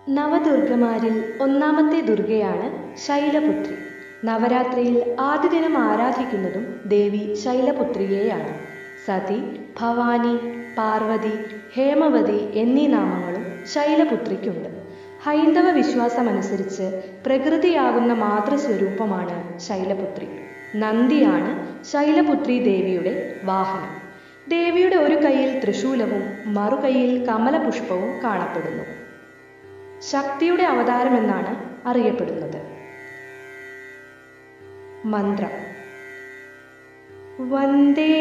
നവദുർഗമാരിൽ ഒന്നാമത്തെ ദുർഗയാണ് ശൈലപുത്രി. നവരാത്രിയിൽ ആദ്യ ദിനം ആരാധിക്കുന്നതും ദേവി ശൈലപുത്രിയെയാണ്. സതി, ഭവാനി, പാർവതി, ഹേമവതി എന്നീ നാമങ്ങളും ശൈലപുത്രിക്കുണ്ട്. ഹൈന്ദവ വിശ്വാസമനുസരിച്ച് പ്രകൃതിയാകുന്ന മാതൃസ്വരൂപമാണ് ശൈലപുത്രി. നന്ദിയാണ് ശൈലപുത്രി ദേവിയുടെ വാഹനം. ദേവിയുടെ ഒരു കൈയിൽ ത്രിശൂലവും മറുകൈയിൽ കമലപുഷ്പവും കാണപ്പെടുന്നു. ശക്തിയുടെ അവതാരമെന്നാണ് അറിയപ്പെടുന്നത്. മന്ത്രം: വന്ദേ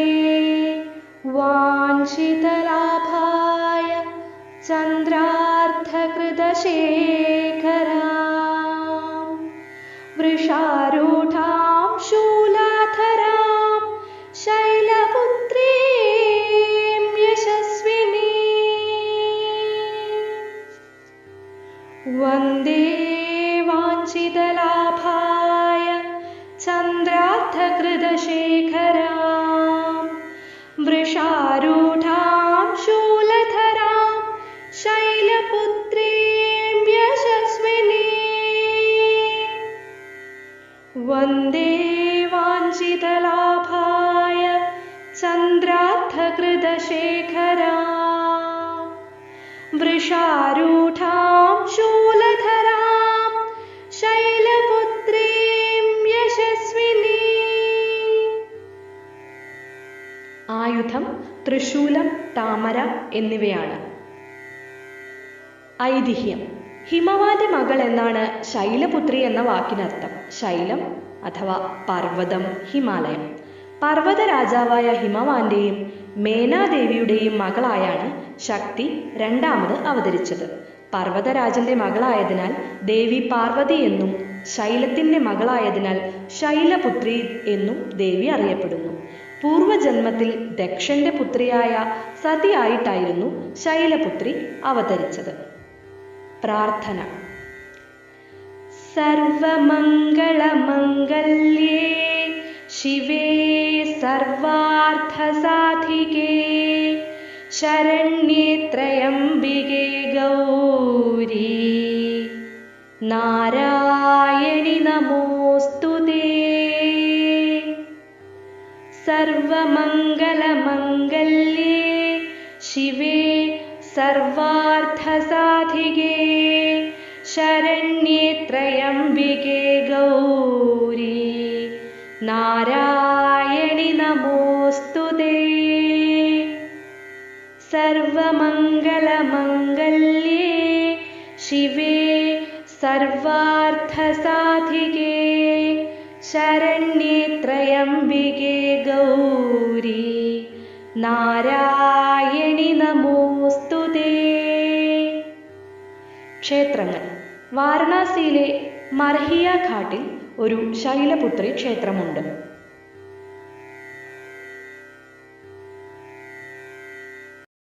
വാഞ്ചിതലാഭായ ചന്ദ്രാർദ്ധകൃതശേഖരാം വൃഷാരൂഢാം ശൂലാധരാം ശൈലപുത്രീം യശസ്വിനീ. വന്ദേ വാഞ്ചിതലാഭായ ചന്ദ്രാർദ്ധകൃതശേഖരാം വൃഷാരൂഢാം ശൂലധരാം ശൈലപുത്രീം യശസ്വിനീ. വന്ദേ വാഞ്ചിതലാഭായ ചന്ദ്രാർദ്ധകൃതശേഖരാം വൃഷാരൂഢാം ശൂലധരാം ശൈലപുത്രീം യശസ്വിനീ. ആയുധം ത്രിശൂലം, താമര എന്നിവയാണ്. ഐതിഹ്യം: ഹിമവാന്റെ മകൾ എന്നാണ് ശൈലപുത്രി എന്ന വാക്കിനർത്ഥം. ശൈലം അഥവാ പർവ്വതം, ഹിമാലയം. പർവ്വത രാജാവായ ഹിമവാന്റെയും മേനാദേവിയുടെയും മകളായാണ് ശക്തി രണ്ടാമത് അവതരിച്ചത്. പർവ്വതരാജന്റെ മകളായതിനാൽ ദേവി പാർവതി എന്നും ശൈലത്തിന്റെ മകളായതിനാൽ ശൈലപുത്രി എന്നും ദേവി അറിയപ്പെടുന്നു. പൂർവജന്മത്തിൽ ദക്ഷന്റെ പുത്രിയായ സതിയായിട്ടായിരുന്നു ശൈലപുത്രി അവതരിച്ചത്. പ്രാർത്ഥന: സർവമംഗളമംഗല്യേ ശിവേ സർവാർത്ഥസാധികേ ശരണ്യേ ത്രയംബികേ ഗൗരീ നാരായണി നമോസ്തുതേ. സർവമംഗളമംഗല്യേ ശിവേ സർവാർത്ഥസാധികേ ശരണ്യേ ത്രയംബികേ ഗൗരീ നാരായണി നമോസ്തുതേ. സർവമംഗളമംഗല്യേ ശിവേ സർവാർത്ഥസാധികേ ശരണ്യേ ത്രയംബികേ ഗൗരീ നാരായണി നമോസ്തുതേ. ക്ഷേത്രങ്ങൾ: വാരണാസിയിലെ മർഹിയ ഘാട്ടിൽ ഒരു ശൈലപുത്രി ക്ഷേത്രമുണ്ട്.